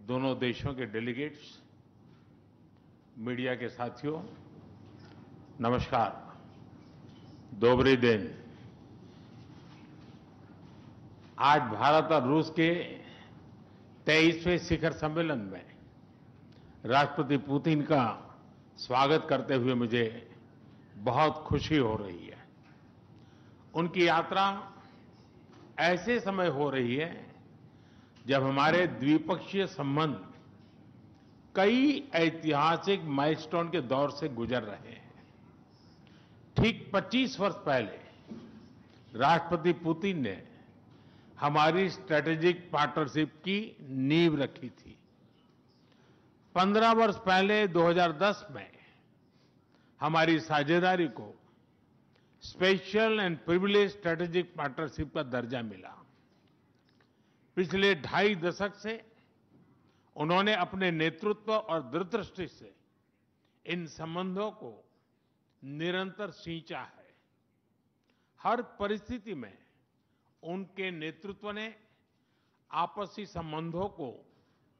दोनों देशों के डेलीगेट्स, मीडिया के साथियों, नमस्कार, दोबरे दिन। आज भारत और रूस के 23वें शिखर सम्मेलन में राष्ट्रपति पुतिन का स्वागत करते हुए मुझे बहुत खुशी हो रही है। उनकी यात्रा ऐसे समय हो रही है जब हमारे द्विपक्षीय संबंध कई ऐतिहासिक माइलस्टोन के दौर से गुजर रहे हैं। ठीक 25 वर्ष पहले राष्ट्रपति पुतिन ने हमारी स्ट्रैटेजिक पार्टनरशिप की नींव रखी थी। 15 वर्ष पहले 2010 में हमारी साझेदारी को special and privilege strategic partnership का दर्जा मिला। पिछले 2.5 दशक से उन्होंने अपने नेतृत्व और दूरदृष्टि से इन संबंधों को निरंतर सींचा है। हर परिस्थिति में उनके नेतृत्व ने आपसी संबंधों को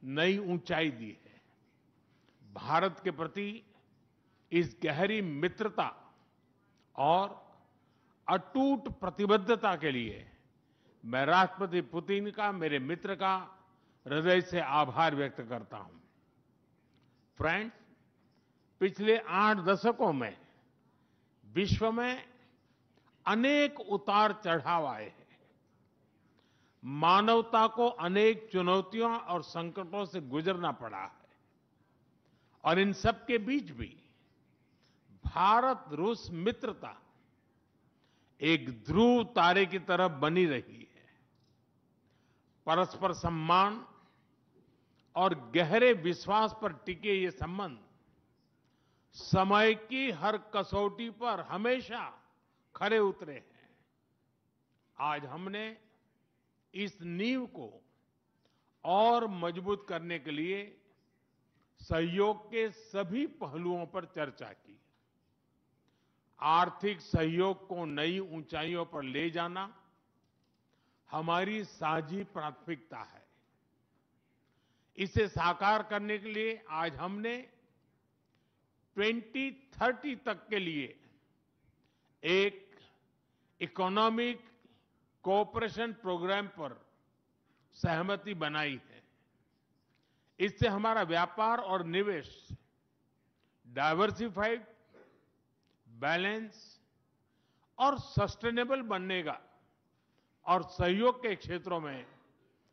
नई ऊंचाई दी है। भारत के प्रति इस गहरी मित्रता और अटूट प्रतिबद्धता के लिए मैं राष्ट्रपति पुतिन का, मेरे मित्र का हृदय से आभार व्यक्त करता हूं। फ्रेंड्स, पिछले 8 दशकों में विश्व में अनेक उतार चढ़ाव आए हैं। मानवता को अनेक चुनौतियों और संकटों से गुजरना पड़ा है और इन सब के बीच भी भारत रूस मित्रता एक ध्रुव तारे की तरह बनी रही है। परस्पर सम्मान और गहरे विश्वास पर टिके ये संबंध समय की हर कसौटी पर हमेशा खरे उतरे हैं। आज हमने इस नींव को और मजबूत करने के लिए सहयोग के सभी पहलुओं पर चर्चा की। आर्थिक सहयोग को नई ऊंचाइयों पर ले जाना हमारी साझी प्राथमिकता है। इसे साकार करने के लिए आज हमने 2030 तक के लिए एक इकोनॉमिक कोऑपरेशन प्रोग्राम पर सहमति बनाई है। इससे हमारा व्यापार और निवेश डाइवर्सिफाइड, बैलेंस और सस्टेनेबल बनेगा और सहयोग के क्षेत्रों में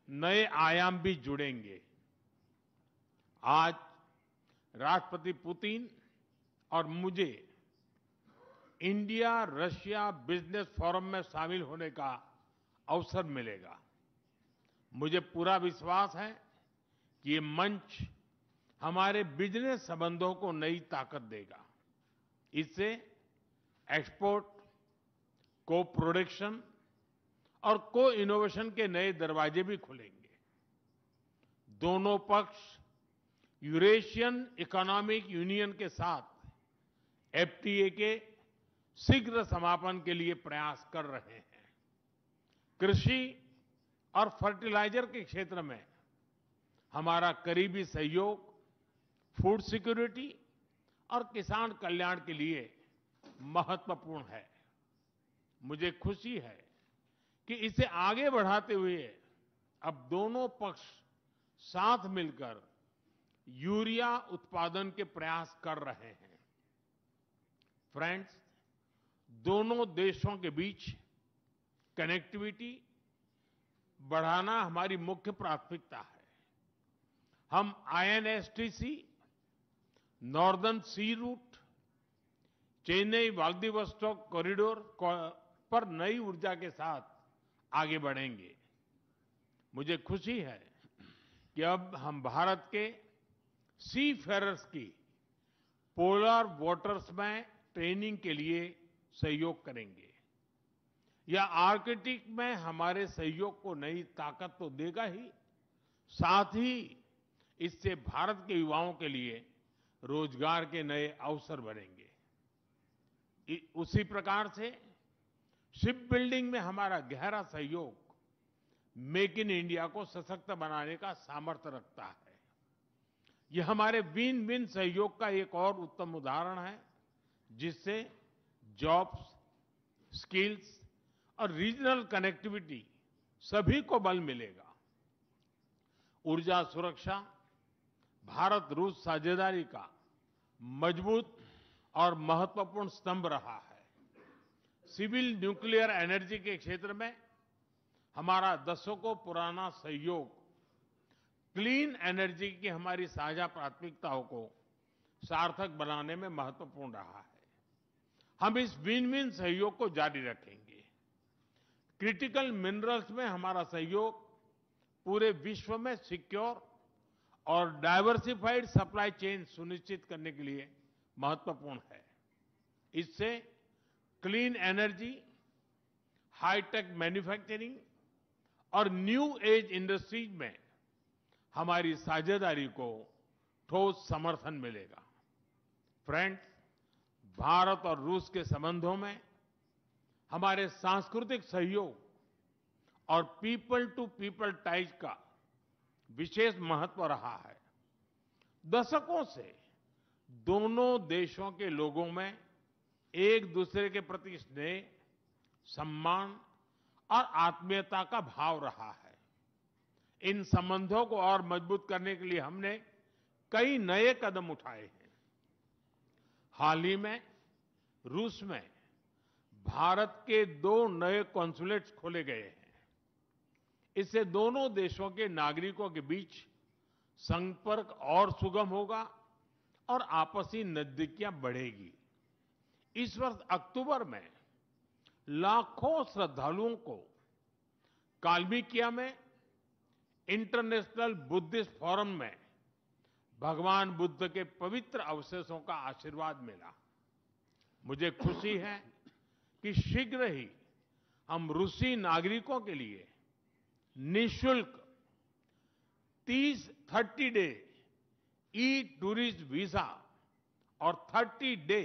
नए आयाम भी जुड़ेंगे। आज राष्ट्रपति पुतिन और मुझे इंडिया रशिया बिजनेस फोरम में शामिल होने का अवसर मिलेगा। मुझे पूरा विश्वास है कि ये मंच हमारे बिजनेस संबंधों को नई ताकत देगा। इससे एक्सपोर्ट, को प्रोडक्शन और को इनोवेशन के नए दरवाजे भी खुलेंगे। दोनों पक्ष यूरेशियन इकोनॉमिक यूनियन के साथ एफटीए के शीघ्र समापन के लिए प्रयास कर रहे हैं। कृषि और फर्टिलाइजर के क्षेत्र में हमारा करीबी सहयोग फूड सिक्योरिटी और किसान कल्याण के लिए महत्वपूर्ण है। मुझे खुशी है कि इसे आगे बढ़ाते हुए अब दोनों पक्ष साथ मिलकर यूरिया उत्पादन के प्रयास कर रहे हैं। फ्रेंड्स, दोनों देशों के बीच कनेक्टिविटी बढ़ाना हमारी मुख्य प्राथमिकता है। हम आईएनएसटीसी, नॉर्दर्न सी रूट, चेन्नई व्लादिवोस्टोक कॉरिडोर पर नई ऊर्जा के साथ आगे बढ़ेंगे। मुझे खुशी है कि अब हम भारत के सी फेरर्स की पोलर वाटर्स में ट्रेनिंग के लिए सहयोग करेंगे। यह आर्कटिक में हमारे सहयोग को नई ताकत तो देगा ही, साथ ही इससे भारत के युवाओं के लिए रोजगार के नए अवसर बनेंगे। उसी प्रकार से शिप बिल्डिंग में हमारा गहरा सहयोग मेक इन इंडिया को सशक्त बनाने का सामर्थ्य रखता है। ये हमारे विन विन सहयोग का एक और उत्तम उदाहरण है, जिससे जॉब्स, स्किल्स और रीजनल कनेक्टिविटी सभी को बल मिलेगा। ऊर्जा सुरक्षा भारत रूस साझेदारी का मजबूत और महत्वपूर्ण स्तंभ रहा है। सिविल न्यूक्लियर एनर्जी के क्षेत्र में हमारा दशकों पुराना सहयोग क्लीन एनर्जी की हमारी साझा प्राथमिकताओं को सार्थक बनाने में महत्वपूर्ण रहा है। हम इस विन विन सहयोग को जारी रखेंगे। क्रिटिकल मिनरल्स में हमारा सहयोग पूरे विश्व में सिक्योर और डाइवर्सिफाइड सप्लाई चेन सुनिश्चित करने के लिए महत्वपूर्ण है। इससे क्लीन एनर्जी, हाईटेक मैन्युफैक्चरिंग और न्यू एज इंडस्ट्रीज में हमारी साझेदारी को ठोस समर्थन मिलेगा। फ्रेंड्स, भारत और रूस के संबंधों में हमारे सांस्कृतिक सहयोग और पीपल टू पीपल टाइज का विशेष महत्व रहा है। दशकों से दोनों देशों के लोगों में एक दूसरे के प्रति स्नेह, सम्मान और आत्मीयता का भाव रहा है। इन संबंधों को और मजबूत करने के लिए हमने कई नए कदम उठाए हैं। हाल ही में रूस में भारत के 2 नए कॉन्सुलेट्स खोले गए हैं। इससे दोनों देशों के नागरिकों के बीच संपर्क और सुगम होगा और आपसी नजदीकियां बढ़ेगी। इस वर्ष अक्टूबर में लाखों श्रद्धालुओं को काल्मिकिया में इंटरनेशनल बुद्धिस्ट फोरम में भगवान बुद्ध के पवित्र अवशेषों का आशीर्वाद मिला। मुझे खुशी है कि शीघ्र ही हम रूसी नागरिकों के लिए निःशुल्क 30 डे ई टूरिस्ट वीजा और 30 डे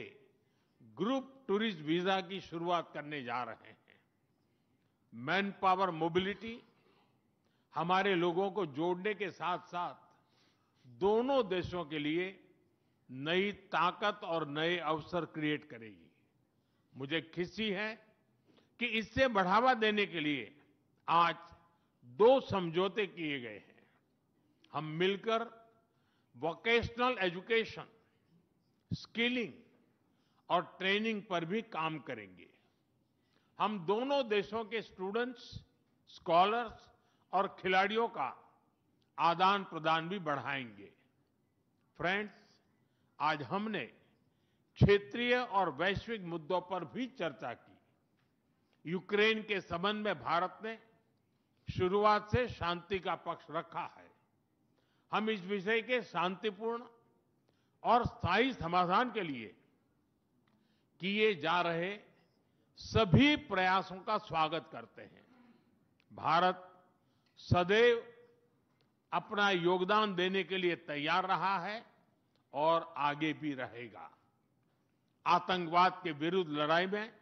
ग्रुप टूरिस्ट वीजा की शुरुआत करने जा रहे हैं। मैन पावर मोबिलिटी हमारे लोगों को जोड़ने के साथ साथ दोनों देशों के लिए नई ताकत और नए अवसर क्रिएट करेगी। मुझे खुशी है कि इससे बढ़ावा देने के लिए आज 2 समझौते किए गए हैं। हम मिलकर वोकेशनल एजुकेशन, स्किलिंग और ट्रेनिंग पर भी काम करेंगे। हम दोनों देशों के स्टूडेंट्स, स्कॉलर्स और खिलाड़ियों का आदान प्रदान भी बढ़ाएंगे। फ्रेंड्स, आज हमने क्षेत्रीय और वैश्विक मुद्दों पर भी चर्चा की। यूक्रेन के संबंध में भारत ने शुरुआत से शांति का पक्ष रखा है। हम इस विषय के शांतिपूर्ण और स्थायी समाधान के लिए किए जा रहे सभी प्रयासों का स्वागत करते हैं। भारत सदैव अपना योगदान देने के लिए तैयार रहा है और आगे भी रहेगा। आतंकवाद के विरुद्ध लड़ाई में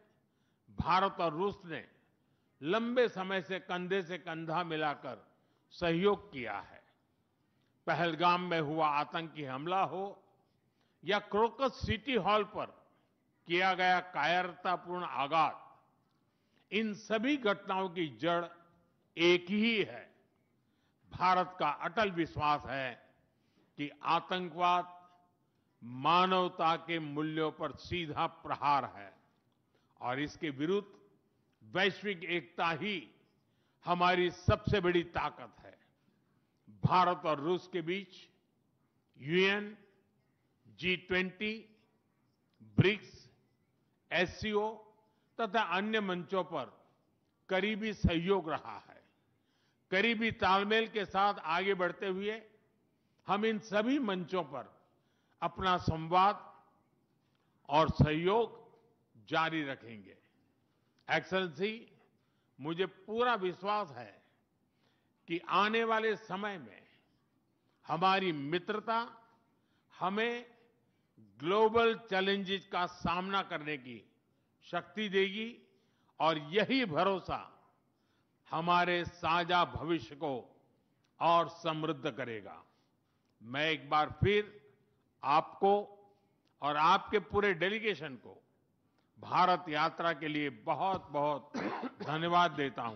भारत और रूस ने लंबे समय से कंधे से कंधा मिलाकर सहयोग किया है। पहलगाम में हुआ आतंकी हमला हो या क्रोकस सिटी हॉल पर किया गया कायरतापूर्ण आघात, इन सभी घटनाओं की जड़ एक ही है। भारत का अटल विश्वास है कि आतंकवाद मानवता के मूल्यों पर सीधा प्रहार है और इसके विरुद्ध वैश्विक एकता ही हमारी सबसे बड़ी ताकत है। भारत और रूस के बीच यूएन, G20, ब्रिक्स, एससीओ तथा अन्य मंचों पर करीबी सहयोग रहा है। करीबी तालमेल के साथ आगे बढ़ते हुए हम इन सभी मंचों पर अपना संवाद और सहयोग जारी रखेंगे। एक्सेलेंसी, मुझे पूरा विश्वास है कि आने वाले समय में हमारी मित्रता हमें ग्लोबल चैलेंजेस का सामना करने की शक्ति देगी और यही भरोसा हमारे साझा भविष्य को और समृद्ध करेगा। मैं एक बार फिर आपको और आपके पूरे डेलीगेशन को भारत यात्रा के लिए बहुत बहुत धन्यवाद देता हूं